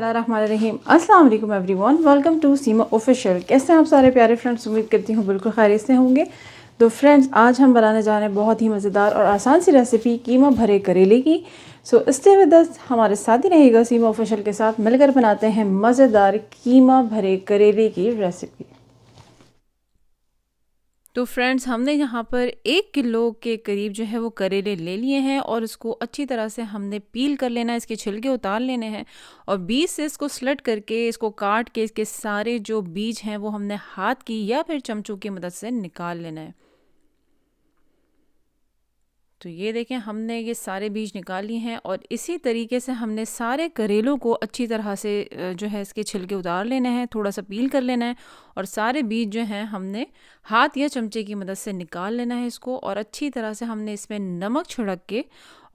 बिस्मिल्लाहिर्रहमानिर्रहीम। अस्सलाम वालेकुम everyone, welcome to Seema official. कैसे हैं आप सारे प्यारे फ्रेंड्स? उम्मीद करती हूँ बिल्कुल खैरियत से होंगे। तो फ्रेंड्स, आज हम बनाने जा रहे हैं बहुत ही मज़ेदार और आसान सी रेसिपी कीमा भरे करेले की। सो स्टे विद अस, हमारे साथ ही रहेगा सीमा ऑफिशियल के साथ मिलकर बनाते हैं मज़ेदार कीमा भरे करेले की रेसिपी। तो फ्रेंड्स, हमने यहाँ पर 1 किलो के करीब जो है वो करेले ले लिए हैं और इसको अच्छी तरह से हमने पील कर लेना है, इसके छिलके उतार लेने हैं और बीज से इसको स्लिट करके इसको काट के इसके सारे जो बीज हैं वो हमने हाथ की या फिर चमचों की मदद से निकाल लेना है। तो ये देखें, हमने ये सारे बीज निकाल लिए हैं और इसी तरीके से हमने सारे करेलों को अच्छी तरह से जो है इसके छिलके उतार लेने हैं, थोड़ा सा पील कर लेना है और सारे बीज जो हैं हमने हाथ या चमचे की मदद से निकाल लेना है इसको। और अच्छी तरह से हमने इसमें नमक छिड़क के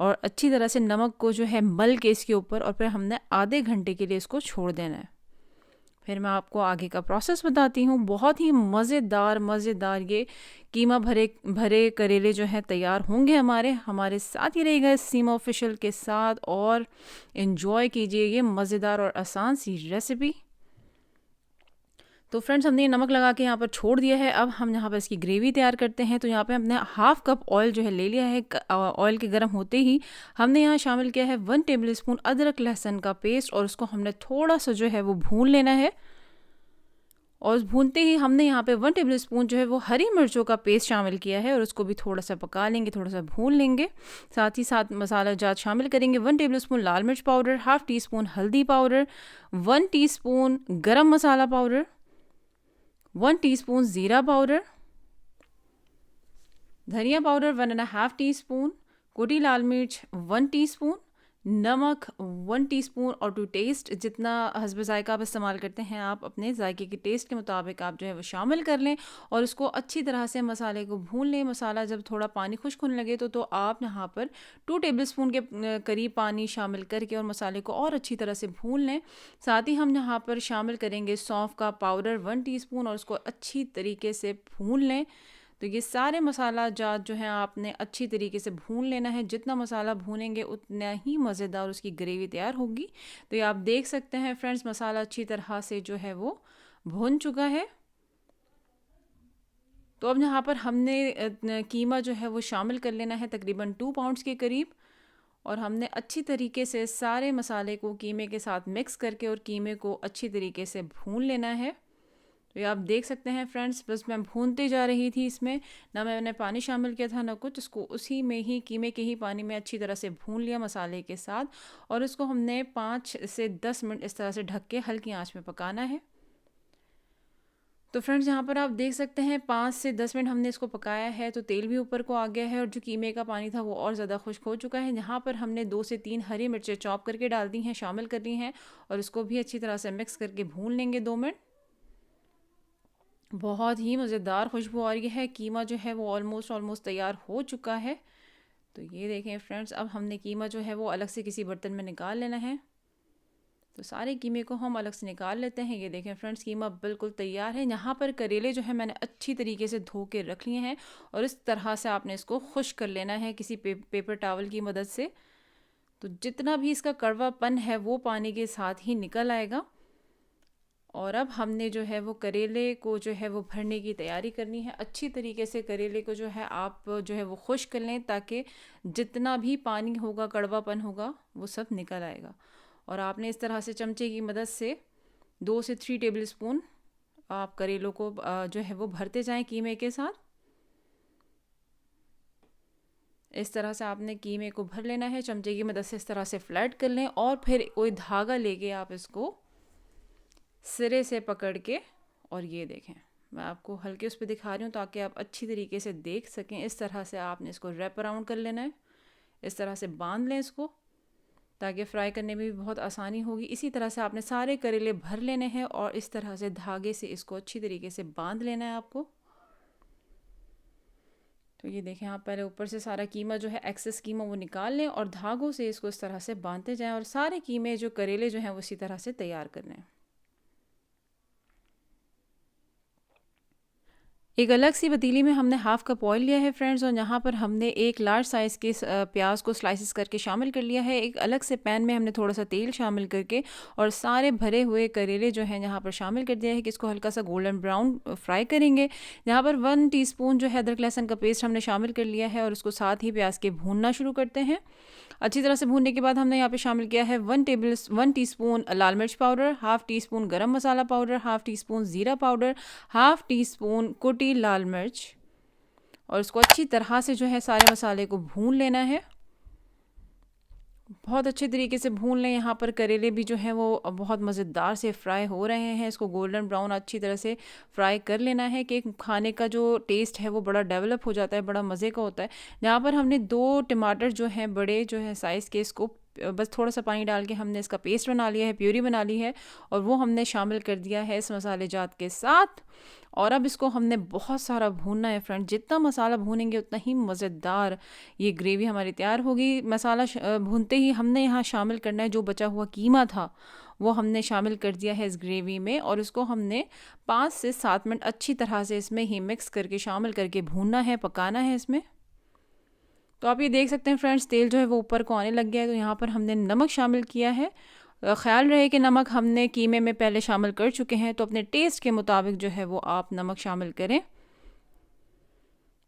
और अच्छी तरह से नमक को जो है मल के इसके ऊपर और फिर हमने आधे घंटे के लिए इसको छोड़ देना है। फिर मैं आपको आगे का प्रोसेस बताती हूँ। बहुत ही मज़ेदार ये कीमा भरे भरे करेले जो है तैयार होंगे हमारे साथ ही रहेगा इस सीमा ऑफिशियल के साथ और इन्जॉय कीजिए ये मज़ेदार और आसान सी रेसिपी। तो फ्रेंड्स, हमने ये नमक लगा के यहाँ पर छोड़ दिया है। अब हम यहाँ पर इसकी ग्रेवी तैयार करते हैं। तो यहाँ पे हमने हाफ कप ऑयल जो है ले लिया है। ऑयल के गर्म होते ही हमने यहाँ शामिल किया है 1 टेबलस्पून अदरक लहसुन का पेस्ट और उसको हमने थोड़ा सा जो है वो भून लेना है। और भूनते ही हमने यहाँ पे 1 टेबलस्पून जो है वो हरी मिर्चों का पेस्ट शामिल किया है और उसको भी थोड़ा सा पका लेंगे, थोड़ा सा भून लेंगे। साथ ही साथ मसाला जात शामिल करेंगे। 1 टेबलस्पून लाल मिर्च पाउडर, हाफ टी स्पून हल्दी पाउडर, 1 टीस्पून गरम मसाला पाउडर, 1 टीस्पून ज़ीरा पाउडर, धनिया पाउडर 1.5 टीस्पून, कुटी लाल मिर्च 1 टीस्पून, नमक 1 टीस्पून और टू टेस्ट जितना हस्ब ज़ायका आप इस्तेमाल करते हैं आप अपने जायके के टेस्ट के मुताबिक आप जो है वो शामिल कर लें और उसको अच्छी तरह से मसाले को भून लें। मसाला जब थोड़ा पानी खुश्क होने लगे तो आप यहाँ पर 2 टेबलस्पून के करीब पानी शामिल करके और मसाले को और अच्छी तरह से भून लें। साथ ही हम यहाँ पर शामिल करेंगे सौंफ का पाउडर 1 टीस्पून और उसको अच्छी तरीके से भून लें। तो ये सारे मसाला जात जो है आपने अच्छी तरीके से भून लेना है। जितना मसाला भूनेंगे उतना ही मज़ेदार उसकी ग्रेवी तैयार होगी। तो ये आप देख सकते हैं फ्रेंड्स, मसाला अच्छी तरह से जो है वो भून चुका है। तो अब यहाँ पर हमने कीमा जो है वो शामिल कर लेना है तकरीबन 2 पाउंड्स के करीब और हमने अच्छी तरीके से सारे मसाले को कीमे के साथ मिक्स करके और कीमे को अच्छी तरीके से भून लेना है। तो ये आप देख सकते हैं फ्रेंड्स, बस मैं भूनती जा रही थी, इसमें ना मैंने पानी शामिल किया था ना कुछ। इसको उसी में ही कीमे के ही पानी में अच्छी तरह से भून लिया मसाले के साथ और इसको हमने 5 से 10 मिनट इस तरह से ढक के हल्की आंच में पकाना है। तो फ्रेंड्स, यहाँ पर आप देख सकते हैं 5 से 10 मिनट हमने इसको पकाया है तो तेल भी ऊपर को आ गया है और जो कीमे का पानी था वो और ज़्यादा खुश्क हो चुका है। यहाँ पर हमने 2 से 3 हरी मिर्चें चॉप करके डाल दी हैं, शामिल कर दी हैं और इसको भी अच्छी तरह से मिक्स करके भून लेंगे 2 मिनट। बहुत ही मज़ेदार खुशबू आ रही है। कीमा जो है वो ऑलमोस्ट तैयार हो चुका है। तो ये देखें फ्रेंड्स, अब हमने कीमा जो है वो अलग से किसी बर्तन में निकाल लेना है। तो सारे कीमे को हम अलग से निकाल लेते हैं। ये देखें फ्रेंड्स, कीमा बिल्कुल तैयार है। यहाँ पर करेले जो है मैंने अच्छी तरीके से धो के रख लिए हैं और इस तरह से आपने इसको खुश्क कर लेना है किसी पेपर टॉवल की मदद से। तो जितना भी इसका कड़वापन है वो पानी के साथ ही निकल आएगा। और अब हमने जो है वो करेले को जो है वो भरने की तैयारी करनी है। अच्छी तरीके से करेले को जो है आप जो है वो खुश्क कर लें ताकि जितना भी पानी होगा, कड़वापन होगा, वो सब निकल आएगा। और आपने इस तरह से चमचे की मदद से 2 से 3 टेबल स्पून आप करेलों को जो है वो भरते जाएं कीमे के साथ। इस तरह से आपने कीमे को भर लेना है, चमचे की मदद से इस तरह से फ्लैट कर लें और फिर कोई धागा लेके आप इसको सिरे से पकड़ के, और ये देखें मैं आपको हल्के उस पर दिखा रही हूँ ताकि आप अच्छी तरीके से देख सकें। इस तरह से आपने इसको रैप अराउंड कर लेना है, इस तरह से बांध लें इसको ताकि फ्राई करने में भी बहुत आसानी होगी। इसी तरह से आपने सारे करेले भर लेने हैं और इस तरह से धागे से इसको अच्छी तरीके से बांध लेना है आपको। तो ये देखें, आप पहले ऊपर से सारा कीमा जो है एक्सेस कीमा वो निकाल लें और धागों से इसको इस तरह से बांधते जाएं और सारे कीमे जो करेले जो हैं वो इसी तरह से तैयार कर लें। एक अलग सी पतीली में हमने हाफ़ कप ऑयल लिया है फ्रेंड्स, और यहाँ पर हमने एक लार्ज साइज़ के प्याज को स्लाइसेस करके शामिल कर लिया है। एक अलग से पैन में हमने थोड़ा सा तेल शामिल करके और सारे भरे हुए करेले जो हैं यहाँ पर शामिल कर दिया है कि इसको हल्का सा गोल्डन ब्राउन फ्राई करेंगे। यहाँ पर 1 टीस्पून जो है अदरक लहसुन का पेस्ट हमने शामिल कर लिया है और उसको साथ ही प्याज के भूनना शुरू करते हैं। अच्छी तरह से भूनने के बाद हमने यहाँ पे शामिल किया है 1 टीस्पून लाल मिर्च पाउडर, हाफ़ टी स्पून गरम मसाला पाउडर, हाफ़ टी स्पून ज़ीरा पाउडर, हाफ़ टी स्पून कुटी लाल मिर्च, और इसको अच्छी तरह से जो है सारे मसाले को भून लेना है। बहुत अच्छे तरीके से भून लें। यहाँ पर करेले भी जो हैं वो बहुत मज़ेदार से फ्राई हो रहे हैं। इसको गोल्डन ब्राउन अच्छी तरह से फ्राई कर लेना है कि खाने का जो टेस्ट है वो बड़ा डेवलप हो जाता है, बड़ा मज़े का होता है। यहाँ पर हमने 2 टमाटर जो हैं बड़े जो है साइज़ के, इसको बस थोड़ा सा पानी डाल के हमने इसका पेस्ट बना लिया है, प्यूरी बना ली है, और वो हमने शामिल कर दिया है इस मसाले जात के साथ। और अब इसको हमने बहुत सारा भूनना है फ्रेंड। जितना मसाला भूनेंगे उतना ही मज़ेदार ये ग्रेवी हमारी तैयार होगी। मसाला भूनते ही हमने यहाँ शामिल करना है जो बचा हुआ कीमा था, वो हमने शामिल कर दिया है इस ग्रेवी में, और इसको हमने 5 से 7 मिनट अच्छी तरह से इसमें ही मिक्स करके शामिल करके भूनना है, पकाना है इसमें। तो आप ये देख सकते हैं फ्रेंड्स, तेल जो है वो ऊपर को आने लग गया है। तो यहाँ पर हमने नमक शामिल किया है। ख़्याल रहे कि नमक हमने कीमे में पहले शामिल कर चुके हैं, तो अपने टेस्ट के मुताबिक जो है वो आप नमक शामिल करें।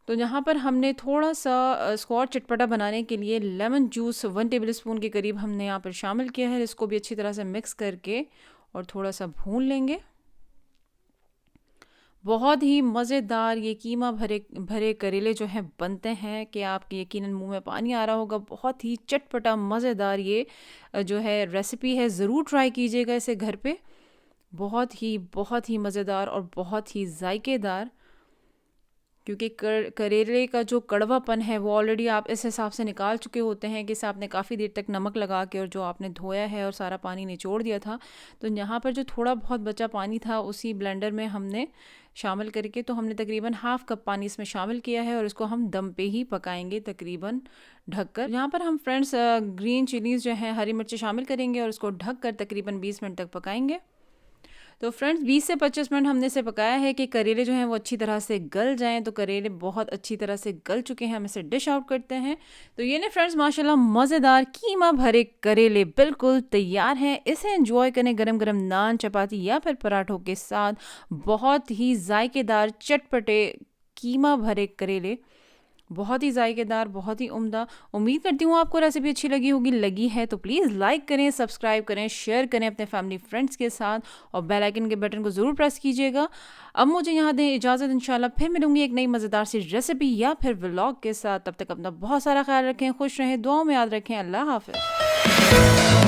तो यहाँ पर हमने थोड़ा सा स्क्वाश चटपटा बनाने के लिए लेमन जूस 1 टेबल स्पून के करीब हमने यहाँ पर शामिल किया है। इसको भी अच्छी तरह से मिक्स करके और थोड़ा सा भून लेंगे। बहुत ही मज़ेदार ये कीमा भरे भरे करेले जो हैं बनते हैं कि आपके यकीनन मुंह में पानी आ रहा होगा। बहुत ही चटपटा मज़ेदार ये जो है रेसिपी है, ज़रूर ट्राई कीजिएगा इसे घर पे। बहुत ही मज़ेदार और बहुत ही जायकेदार, क्योंकि करेले का जो कड़वापन है वो ऑलरेडी आप इस हिसाब से निकाल चुके होते हैं कि इसे आपने काफ़ी देर तक नमक लगा के और जो आपने धोया है और सारा पानी निचोड़ दिया था। तो यहाँ पर जो थोड़ा बहुत बचा पानी था उसी ब्लेंडर में हमने शामिल करके, तो हमने तकरीबन हाफ़ कप पानी इसमें शामिल किया है और इसको हम दम पे ही पकाएंगे तकरीबन ढककर। यहाँ पर हम फ्रेंड्स ग्रीन चिलीज़ जो है, हरी मिर्ची शामिल करेंगे और उसको ढककर तकरीबन 20 मिनट तक पकाएंगे। तो फ्रेंड्स 20 से 25 मिनट हमने इसे पकाया है कि करेले जो हैं वो अच्छी तरह से गल जाएं। तो करेले बहुत अच्छी तरह से गल चुके हैं, हम इसे डिश आउट करते हैं। तो ये ने फ्रेंड्स माशाल्लाह मज़ेदार कीमा भरे करेले बिल्कुल तैयार हैं। इसे एंजॉय करें गरम गरम नान, चपाती या फिर पराठों के साथ। बहुत ही जायकेदार चटपटे कीमा भरे करेले, बहुत ही जायकेदार, बहुत ही उम्दा। उम्मीद करती हूँ आपको रेसिपी अच्छी लगी होगी। लगी है तो प्लीज़ लाइक करें, सब्सक्राइब करें, शेयर करें अपने फैमिली फ्रेंड्स के साथ, और बेल आइकन के बटन को ज़रूर प्रेस कीजिएगा। अब मुझे यहाँ दें इजाज़त, इंशाल्लाह फिर मिलूंगी एक नई मज़ेदार सी रेसिपी या फिर व्लॉग के साथ। तब तक अपना बहुत सारा ख्याल रखें, खुश रहें, दुआओं में याद रखें। अल्लाह हाफ़िज़।